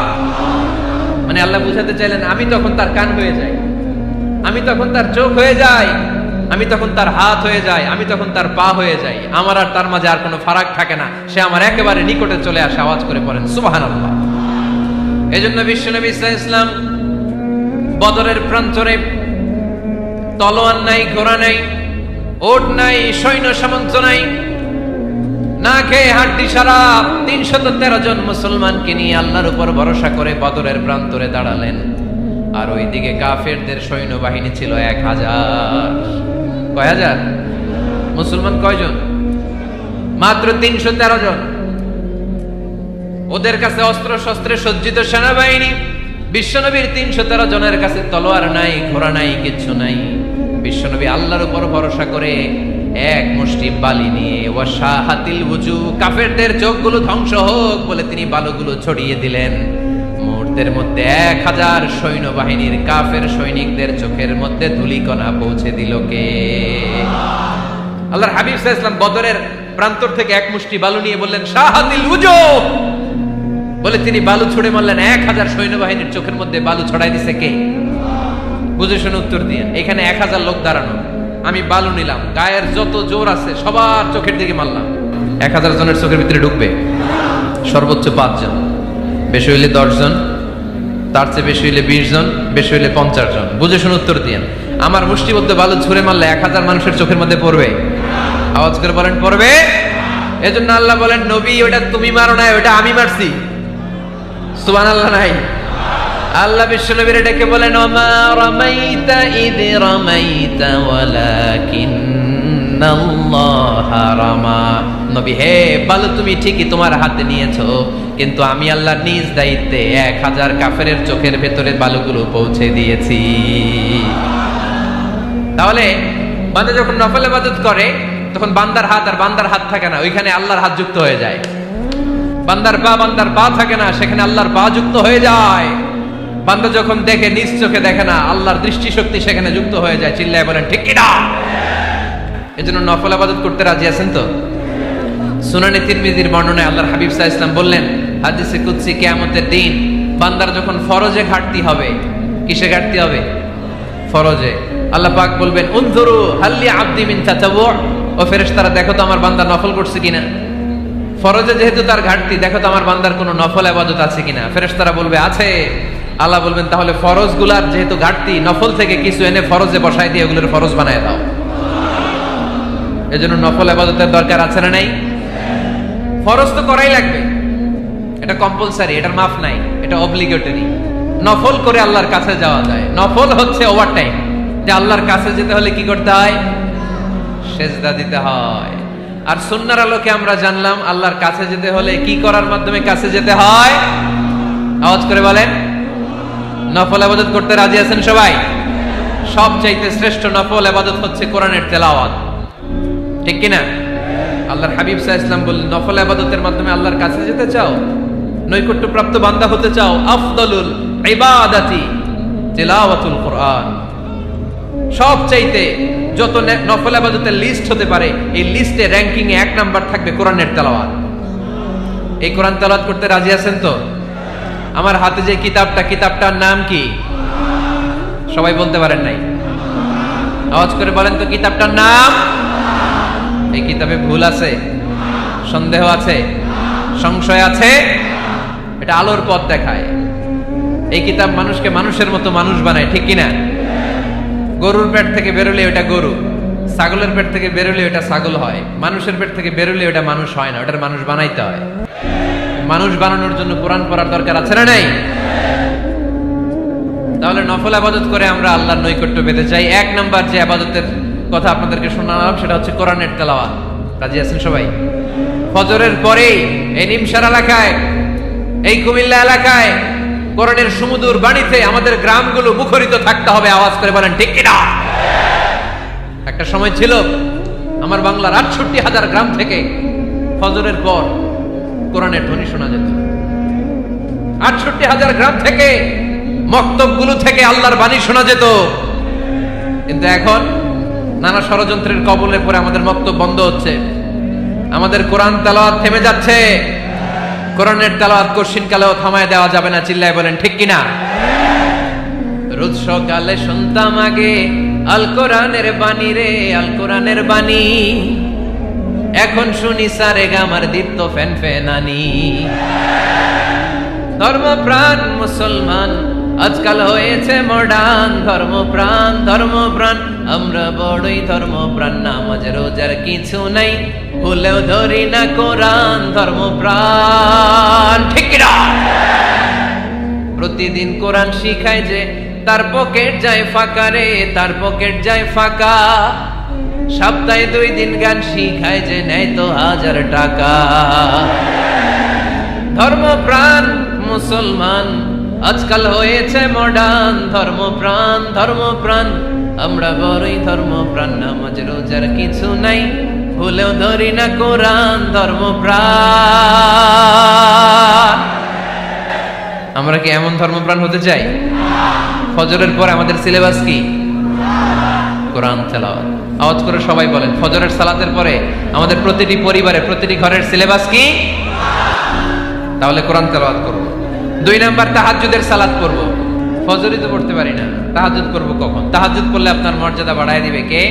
মানে আল্লাহ বুঝাতে চাইলেন আমি তখন তার কান হয়ে যাই, আমি তখন তার চোখ হয়ে যাই, আমি তখন তার হাত হয়ে যাই, আমি তখন তার পা হয়ে যাই। আমার আর তার মাঝে আর কোনো ফারাক থাকে না, সে আমার একেবারে নিকটে চলে আসে। আওয়াজ করে পড়েন সুবহানাল্লাহ। এজন্য বিশ্বনবী সাল্লাল্লাহু আলাইহি ওয়াসাল্লাম বদরের প্রান্তরে তলোয়ার নাই, ঘোড়া নাই, ওট নাই, সৈন্য সামন্ত নাই, না খেয়ে হাড্ডি সারা 313 জন মুসলমানকে নিয়ে আল্লাহর উপর ভরসা করে বদরের প্রান্তরে দাঁড়ালেন। আর ওইদিকে কাফেরদের সৈন্যবাহিনী ছিল 1000। কয় হাজার? মুসলমান কয়জন? মাত্র 313 জন। ওদের কাছে অস্ত্র শস্ত্রে সজ্জিত সেনাবাহিনী। বিশ্বনবীর 313 জনের কাছে তলোয়ার নাই, ঘোড়া নাই, কিচ্ছু নাই। বিশ্বনবী আল্লাহর উপর ভরসা করে এক মুষ্টি বালি নিয়ে ওয়াশাহাতিল ওযু, কাফেরদের চোখগুলো ধ্বংস হোক বলে তিনি বালুগুলো ছড়িয়ে দিলেন। মুহূর্তের মধ্যে 1000 সৈন্যবাহিনীর কাফের সৈনিকদের চোখের মধ্যে ধূলিকণা পৌঁছে দিল কে? আল্লাহর হাবিব সাল্লাল্লাহু আলাইহি ওয়াসাল্লাম বদরের প্রান্তর থেকে এক মুষ্টি বালু নিয়ে বললেন শাহাতিল ওযু, বলে তিনি বালু ছুড়ে মারলেন। 1000 সৈন্যবাহিনীর চোখের মধ্যে বালু ছড়াই দিছে কে? বুঝে শুনে উত্তর দিয়ে। এখানে 1000 লোক দাঁড়ানো, আমি বালু নিলাম, গায়ের যত জোর আছে সবার চোখের দিকে মারলাম। 1000 জনের চোখের ভিতরে ঢুকবে সর্বোচ্চ 5 জন, বেশি হইলে 10 জন, তার চেয়ে বেশি হইলে 20 জন, বেশি হইলে 50 জন। বুঝে শুনে উত্তর দিয়ে। আমার মুষ্টিবদ্ধ বালু ছুঁড়ে মারলে 1000 মানুষের চোখের মধ্যে পড়বে? আওয়াজ করে বলেন পড়বে। এজন্য আল্লাহ বলেন নবী ওটা তুমি মারো না, ওটা আমি মারছি। সুবহানাল্লাহ নাই? আল্লাহ বিশ্বনবীর ডেকে বলেন ওমা রামাইতা ইয রামাইতা ওয়ালাকিন্নাল্লাহা রামা। নবী হে, বালু তুমি ঠিকই তোমার হাতে নিয়েছো, কিন্তু আমি আল্লাহর নিজ দায়িত্বে 1000 কাফেরের চোখের ভেতরে বালুগুলো পৌঁছে দিয়েছি। তাহলে বান্দা যখন নফল ইবাদত করে তখন বান্দার হাত আর বান্দার হাত থাকে না, ওইখানে আল্লাহর হাত যুক্ত হয়ে যায়। বান্দার পা থাকে না, সেখানে আল্লাহর পা যুক্ত হয়ে যায়। বান্দা যখন দেখে নিজ চোখে দেখে না, আল্লাহর দৃষ্টিশক্তি সেখানে যুক্ত হয়ে যায়। চিল্লায় বলেন ঠিক কি না? এজন্য নফল ইবাদত করতে রাজি আছেন তো? সুনানে তিরমিজির বর্ণনায় আল্লাহর হাবিব সাল্লাল্লাহু আলাইহি ওয়াসাল্লাম বললেন হাদিসে কুদসি কিয়ামতের দিন বান্দার যখন ফরজে ঘাটতি হবে, কিসে ঘাটতি হবে? ফরজে। আল্লাহ পাক বলবেন উনজুরু হাল্লি আবদি মিন তাতাওয়ু, ও ফেরেশতারা দেখো তো আমার বান্দা নফল করছে কিনা। ফরজে যেহেতু তার ঘাটতি, দেখো তো আমার বান্দার কোনো নফল ইবাদত আছে কিনা। ফেরেশতারা বলবে আছে। আল্লাহ বলবেন তাহলে ফরজগুলার যেহেতু ঘাটতি, নফল থেকে কিছু এনে ফরজে বসায় দিয়ে ওগুলোর ফরজ বানায় দাও। এজন্য নফল ইবাদতের দরকার আছে না নাই? ফরজ তো করাই লাগবে, এটা কম্পালসারি, এটার মাফ নাই, এটা অব্লিগেটরি। নফল করে আল্লাহর কাছে যাওয়া যায়। নফল হচ্ছে ওভারটাইম, যে আল্লাহর কাছে যেতে হলে কি করতে হয়? সেজদা দিতে হয়। আর সুন্নাহর আলোকে আমরা জানলাম আল্লাহর কাছে যেতে হলে কি করার মাধ্যমে কাছে যেতে হয়? আওয়াজ করে বলেন নফল ইবাদত করতে রাজি আছেন সবাই? সবচাইতে শ্রেষ্ঠ নফল ইবাদত হচ্ছে কোরআনের তেলাওয়াত, ঠিক কি না? আল্লাহর হাবিব সাল্লাল্লাহু আলাইহি ওয়াসাল্লাম বললেন নফল ইবাদতের মাধ্যমে আল্লাহর কাছে যেতে চাও, নৈকট্যপ্রাপ্ত বান্দা হতে চাও, আফদালুল ইবাদাতি তিলাওয়াতুল কোরআন। সবচাইতে যত নফল ইবাদতের লিস্ট হতে পারে, এই লিস্টে র‍্যাঙ্কিং এ 1 নাম্বার থাকবে কোরআনের তেলাওয়াত। এই কোরআন তেলাওয়াত করতে রাজি আছেন তো? আমার হাতে যে কিতাবটার নাম কি? সবাই বলতে পারেন নাই? আওয়াজ করে বলেন তো কিতাবটার নাম। এই কিতাবে ভুল আছে? সন্দেহ আছে? সংশয় আছে? এটা আলোর পথ দেখায়। এই কিতাব মানুষকে মানুষের মতো মানুষ বানায়, ঠিক কিনা? গরুর পেট থেকে বেরোলে ওটা গরু, ছাগলের পেট থেকে বেরোলে ওটা ছাগল হয়, মানুষের পেট থেকে বেরোলে ওটা মানুষ হয় না, ওটার মানুষ বানাইতে হয়। মানুষ বানানোর জন্য কোরআন পড়ার দরকার আছে না নাই? তাহলে নফল ইবাদত করে আমরা আল্লাহর নৈকট্য পেতে চাই। 1 নাম্বার যে ইবাদতের কথা আপনাদেরকে শোনালাম সেটা হচ্ছে কোরআনের তেলাওয়াত। রাজি আছেন সবাই? ফজরের পরেই এই নিমসার এলাকায়, এই কুমিল্লা এলাকায় কোরআনের সুমধুর বাণীতে আমাদের গ্রামগুলো মুখরিত থাকতে হবে। আওয়াজ করে বলেন ঠিক কিনা? একটা সময় ছিল আমার বাংলার ৬৮,০০০ গ্রাম থেকে ফজরের পর কোরআনের ধ্বনি শোনা যেত। ৬৮,০০০ গ্রাম থেকে মক্তবগুলো থেকে আল্লাহর বাণী শোনা যেত। কিন্তু এখন নানা ষড়যন্ত্রের কবলে পড়ে আমাদের মক্তব বন্ধ হচ্ছে, আমাদের কোরআন তেলাওয়াত থেমে যাচ্ছে। কোরআনের তেলাওয়াত কশিন কালেও থামায় দেওয়া যাবে না। চিল্লায় বলেন ঠিক কিনা? রোজ সকালে শুনতাম আগে আল কোরআনের বাণী রে, আল কোরআনের বাণী। এখন শুনি সারে গামার দীপ্ত ফ্যান ফ্যানানি। ধর্মপ্রাণ মুসলমান আজকাল হয়েছে মডার্ন। ধর্মপ্রাণ ধর্মপ্রাণ আমরা বড়ই ধর্মপ্রাণ। নামাজ রোজার কিছু নাই, ভুলেও ধরি না কোরআন। ধর্মপ্রাণ ঠিক না? প্রতিদিন কোরআন শিখায় যে তার পকেট যায় ফাঁকা রে, তার পকেট যায় ফাঁকা। সপ্তাহে 2 দিন গান শিখায় যে নেয় তো 1000 টাকা। ধর্মপ্রাণ মুসলমান আজকাল হয়েছে মডার্ন। ধর্মপ্রাণ ধর্মপ্রাণ আমরা বড়ই ধর্মপ্রাণ। নামাজ রোজার কিছু নাই, ভুলেও ধরি না কোরআন। ধর্মপ্রাণ। আমরা কি এমন ধর্মপ্রাণ হতে চাই? ফজরের পর আমাদের সিলেবাস কি? কোরআন তেলাওয়াত। আওয়াজ করে সবাই বলেন, ফজরের সালাতের পরে আমাদের প্রতিটি পরিবারে প্রতিটি ঘরের সিলেবাস কি? তাহলে কোরআন তেলাওয়াত করব। 2 নাম্বার তাহাজ্জুদের সালাত পড়ব। ফজরই তো পড়তে পারি না, তাহাজ্জুদ করব কখন? তাহাজ্জুদ করলে আপনার মর্যাদা বাড়ায় দিবে কে?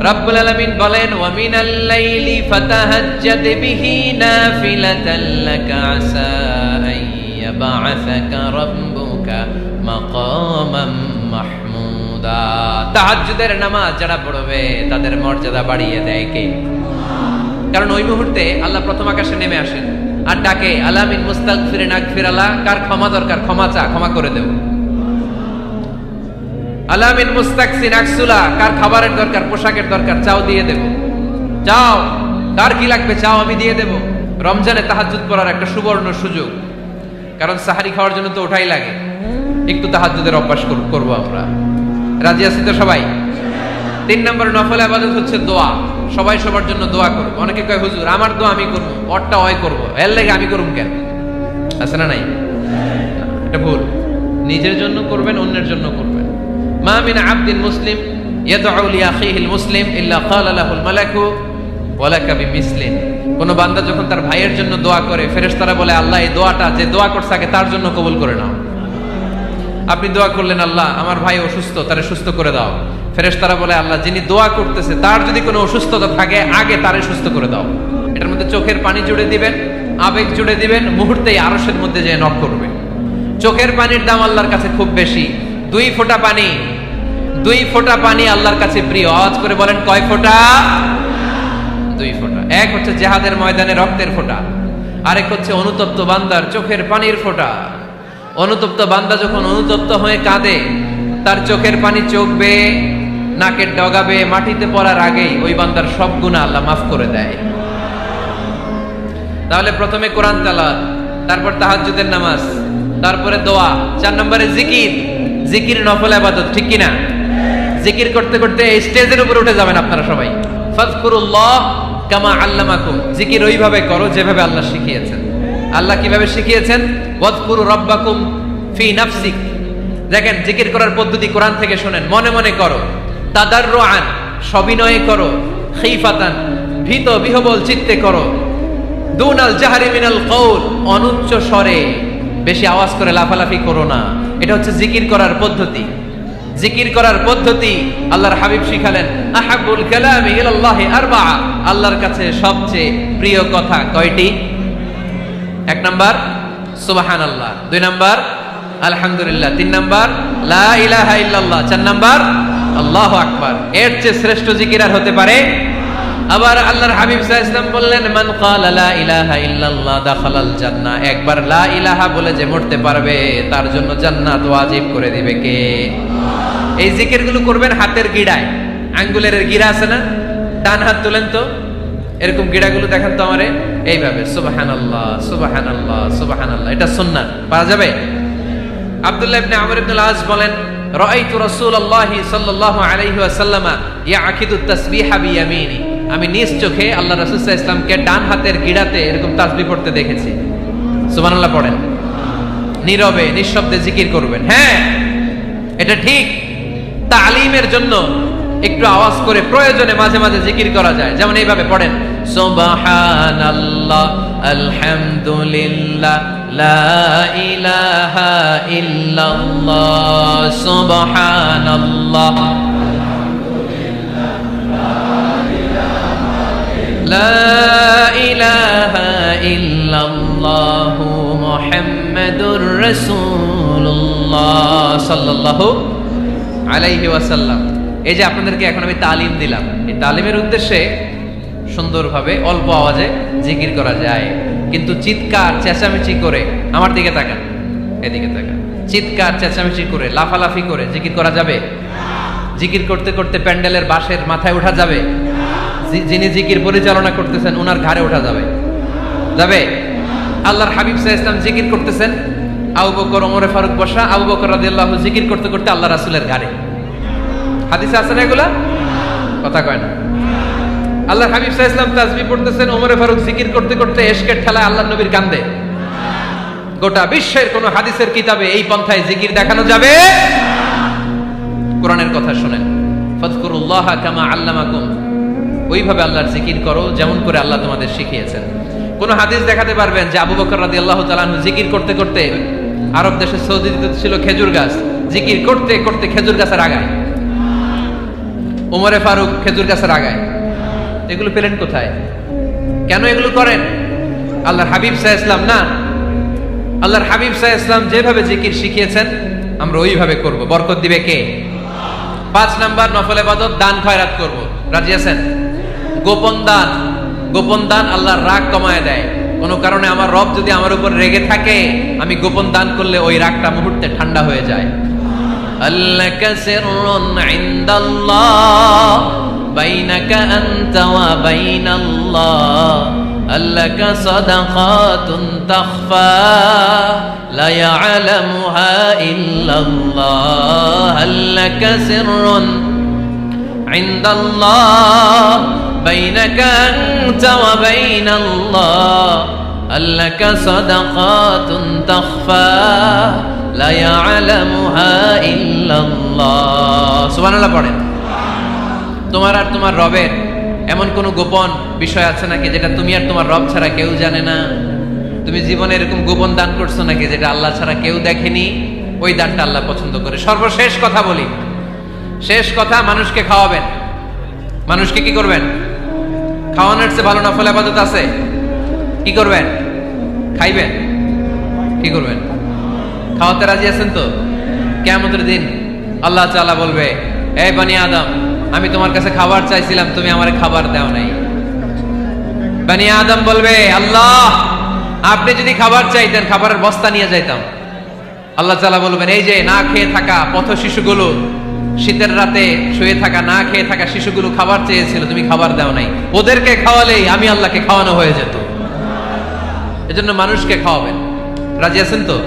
রব্বুল আলামিন বলেন, ওয়া মিনাল লাইলি ফাতাহাজ্জাদ বিহি নাফিলাতাল লাকা আসা আইয়াবা'আসাকা রাব্বুকা মাকামাম মাহমুদা। তাহাজ্জুদের নামাজ যারা পড়বে তাদের মর্যাদা বাড়িয়ে দেয় কে? কারণ ওই মুহূর্তে আল্লাহ প্রথম আকাশে নেমে আসেন আর ডাকে, আলামিন মুস্তাগফিরিন আগফিরালা। কার ক্ষমা দরকার? ক্ষমা চা, ক্ষমা করে দেব। আলামিন মুস্তাকসিন আকসুলা। কার খাবারের দরকার, পোশাকের দরকার? চাও, দিয়ে দেব। চাও, কার কি লাগবে? চাও, আমি দিয়ে দেব। রমজানে তাহাজ্জুদ পড়ার একটা সুবর্ণ সুযোগ, কারণ সাহারি খাওয়ার জন্য তো ওঠাই লাগে। একটু তাহাজ্জুদের অভ্যাস করব আমরা। রাজি আছি তো সবাই? 3 নম্বর নফল ইবাদত হচ্ছে দোয়া। সবাই সবার জন্য দোয়া করব। অনেকে কয়, হুজুর আমার দোয়া আমি করব, ওরটা ওই করব, এর লাগে আমি করব কেন? আছে না নাই? এটা ভুল। নিজের জন্য করবেন, অন্যের জন্য করবেন। মা মিন আবদিন মুসলিম ইয়াদউ লিআখিহিল মুসলিম ইল্লা ক্বালা লাহুল মালাকু ওয়া লাকা বিমিসলিন। কোন বান্দা যখন তার ভাইয়ের জন্য দোয়া করে, ফেরেশতারা বলে, আল্লাহ এই দোয়াটা যে দোয়া করছে আগে তার জন্য কবুল করে নাও। আপনি দোয়া করলেন, আল্লাহ আমার ভাই অসুস্থ, তারে সুস্থ করে দাও। ফেরেশতারা বলে, আল্লাহ যিনি দোয়া করতেছে তার যদি কোনো অসুস্থতা থাকে আগে তারে সুস্থ করে দাও। এটার মধ্যে চোখের পানি জুড়ে দিবেন, আবেগ জুড়ে দিবেন, মুহূর্তেই আরশের মধ্যে যে নক করবে। চোখের পানির দাম আল্লাহর কাছে খুব বেশি। 2 ফোঁটা পানি, 2 ফোঁটা পানি আল্লাহর কাছে প্রিয়। আওয়াজ করে বলেন, কয় ফোঁটা? 2 ফোঁটা। এক হচ্ছে জিহাদের ময়দানে রক্তের ফোঁটা, আরেক হচ্ছে অনুতপ্ত বান্দার চোখের পানির ফোঁটা। অনুতপ্ত বান্দা যখন অনুতপ্ত হয়ে কাঁদে, তার চোখের পানি চোখ বেয়ে নাকের ডগা বেয়ে মাটিতে পড়ার আগেই ওই বান্দার সব গুনাহ আল্লাহ মাফ করে দেয়। তাহলে প্রথমে কোরআন তেলাওয়াত, তারপর তাহাজ্জুদের নামাজ, তারপরে দোয়া, 4 নম্বরে জিকির। জিকির নফল ইবাদত, ঠিক কি না? জিকির করতে করতে এই স্টেজের উপরে উঠে যাবেন আপনারা সবাই। ফাযকুরুল্লাহ কামা আল্লামাকুম। জিকির ওইভাবে করো যেভাবে আল্লাহ শিখিয়েছেন। আল্লাহ কিভাবে শিখিয়েছেন? ওয়াযকুরু রাব্বাকুম ফি নাফসিক। দেখেন, জিকির করার পদ্ধতি কোরআন থেকে শুনেন। মনে মনে করো, তাদাররুআন সবিনয়ে করো, খিফাতান ভীত বিহবল চিত্তে করো, দুনাল জাহরি মিনাল কওল অনুচ্চ স্বরে, বেশি আওয়াজ করে লাফালাফি করো না। এটা হচ্ছে জিকির করার পদ্ধতি। জিকির করার পদ্ধতি আল্লাহর হাবিব শিখালেন, আহাব্বুল কালামি ইলাল্লাহি আরবাআ। আল্লাহর কাছে সবচেয়ে প্রিয় কথা কয়টি? 1 নাম্বার সুবহানাল্লাহ, 2 নাম্বার আলহামদুলিল্লাহ, 3 নাম্বার লা ইলাহা ইল্লাল্লাহ, 4 নাম্বার আল্লাহু আকবার। এর চেয়ে শ্রেষ্ঠ জিকির আর হতে পারে? আবার আল্লাহর হাবিব সাল্লাল্লাহু আলাইহি ওয়াসাল্লাম বললেন, মান ক্বালা লা ইলাহা ইল্লাল্লাহ দাখালাল জান্নাহ। একবার লা ইলাহা বলে যে মরতে পারবে তার জন্য জান্নাত ওয়াজিব করে দিবে কে? এই জিকিরগুলো করবেন হাতের গিড়ায়। আঙ্গুলের গিড়া আছে না? ডান হাত তুলেন তো, এরকম গিড়াগুলো দেখান তো আমারে। এইভাবে সুবহানাল্লাহ সুবহানাল্লাহ সুবহানাল্লাহ। এটা সুন্নাত, পারা যাবে? আব্দুল্লাহ ইবনে আমর ইবনে আল-আস বলেন, রাআইতু রাসূলুল্লাহি সাল্লাল্লাহু আলাইহি ওয়াসাল্লাম ইয়াকিদু তাসবিহা বিয়ামিনি, আমি নিজ চোখে আল্লাহ রাসূল সাল্লাল্লাহু আলাইহি ওয়াসাল্লামকে ডান হাতের গিড়াতে এরকম তাসবিহ পড়তে দেখেছি। সুবহানাল্লাহ পড়েন। নীরবে নিঃশব্দে জিকির করবেন। হ্যাঁ, এটা ঠিক। তালিমের জন্য একটু আওয়াজ করে প্রয়োজনে মাঝে মাঝে জিকির করা যায়। যেমন এইভাবে পড়েন, সুবহানাল্লাহ, আলহামদুলিল্লাহ, লা ইলাহা ইল্লাল্লাহ, সুবহানাল্লাহ, লা ইলাহা ইল্লাল্লাহ, মুহাম্মাদুর রাসূলুল্লাহ সাল্লাল্লাহু আলাইহি ওয়াসাল্লাম। এই যে আপনাদেরকে এখন আমি তালিম দিলাম, এই তালিমের উদ্দেশ্যে সুন্দরভাবে অল্প আওয়াজে জিকির করা যায়, কিন্তু চিৎকার চেঁচামেচি করে, আমার দিকে তাকান, এদিকে তাকান, চিৎকার চেঁচামেচি করে লাফালাফি করে জিকির করা যাবে? জিকির করতে করতে প্যান্ডেলের বাঁশের মাথায় ওঠা যাবে? যিনি জিকির পরিচালনা করতেছেন ওনার ঘাড়ে ওঠা যাবে? যাবে? আল্লাহর হাবিব সাল্লাল্লাহু আলাইহি ওয়াসাল্লাম জিকির করতেছেন, আবু বকর ওমর ফারুক বসা, আবু বকর রাদিয়াল্লাহু জিকির করতে করতে আল্লাহ রাসূলের ঘাড়ে। হাদিসে আছে না এগুলা? কথা কয় না। আল্লাহর হাবিব সাল্লাল্লাহু আলাইহি ওয়াসাল্লাম তাসবিহ পড়তেছেন, ওমর ফারুক জিকির করতে করতে এশকের ঠেলায় আল্লাহর নবীর কান্দে। গোটা বিশ্বের কোন হাদিসের কিতাবে এই পন্থায় জিকির দেখানো যাবে? কোরআনের কথা শুনেন, ফাযকুরুল্লাহ কামা আল্লামাকুম, ওইভাবে আল্লাহর জিকির করো যেমন করে আল্লাহ তোমাদের শিখিয়েছেন। কোন হাদিস দেখাতে পারবেন যে আবু বকর রাদিয়াল্লাহু তাআলা আনহু জিকির করতে করতে, আরব দেশে সৌদিতে ছিল খেজুর গাছ, জিকির করতে করতে খেজুর গাছের আগায়, ওমরে ফারুক খেজুর গাছের আগায়, এগুলো পেলেন কোথায়? কেন এগুলো করেন? আল্লাহর হাবিব সাল্লাল্লাহু আলাইহি ওয়াসাল্লাম না, আল্লাহর হাবিব সাল্লাল্লাহু আলাইহি ওয়াসাল্লাম যেভাবে জিকির শিখিয়েছেন আমরা ওইভাবে করব। বরকত দিবে কে? 5 নাম্বার, নফল ইবাদত, দান খয়রাত করব। রাজি আছেন? গোপন দান, গোপন দান আল্লাহর রাগ কমায় দেয়। কোনো কারণে আমার রব যদি আমার উপর রেগে থাকে, আমি গোপন দান করলে ওই রাগটা মুহূর্তে ঠান্ডা হয়ে যায়। আল্লাকা সিররুন ইনদাল্লাহ বাইনাকা আনতা ওয়া বাইনাল্লাহ, আল্লাকা সাদাকাতুন তাখফা লা ইয়ালামুহা ইল্লাল্লাহ, আল্লাকা সিররুন ইনদাল্লাহ বাইনাকা আনতা ওয়া বাইনাল্লাহ, আল্লাকা সাদাকাতুন তাখফা লা ইয়ালামুহা ইল্লাল্লাহ। সুবহানাল্লাহ পড়েন। তোমার আর তোমার রবের এমন কোন গোপন বিষয় আছে নাকি যেটা তুমি আর তোমার রব ছাড়া কেউ জানে না? তুমি জীবনে এরকম গোপন দান করছো নাকি যেটা আল্লাহ ছাড়া কেউ দেখেনি? ওই দানটা আল্লাহ পছন্দ করে। সর্বশেষ কথা বলি, শেষ কথা, মানুষকে খাওয়াবেন। মানুষকে কি করবেন? খাওয়ানোর চেয়ে ভালো নফল ইবাদত আছে? কি করবেন? খাইবেন। কি করবেন? খাওয়াতে রাজি আছেন তো? কিয়ামতের দিন আল্লাহ তাআলা বলবে, এই বনি আদম, আমি তোমার কাছে খাবার চাইছিলাম, তুমি আমারে খাবার দাও নাই। বনি আদম বলবে, আল্লাহ আপনি যদি খাবার চাইতেন খাবারের বস্তা নিয়ে যাইতাম। আল্লাহ তাআলা বলবেন, এই যে না খেয়ে থাকা পথ শিশুগুলো, শীতের রাতে শুয়ে থাকা না খেয়ে থাকা শিশুগুলো খাবার চেয়েছিল, তুমি খাবার দাও নাই, ওদেরকে খাওয়ালেই আমি আল্লাহকে খাওয়ানো হয়ে যেত। এজন্য মানুষকে খাওয়াবেন। রাজি আছেন তো?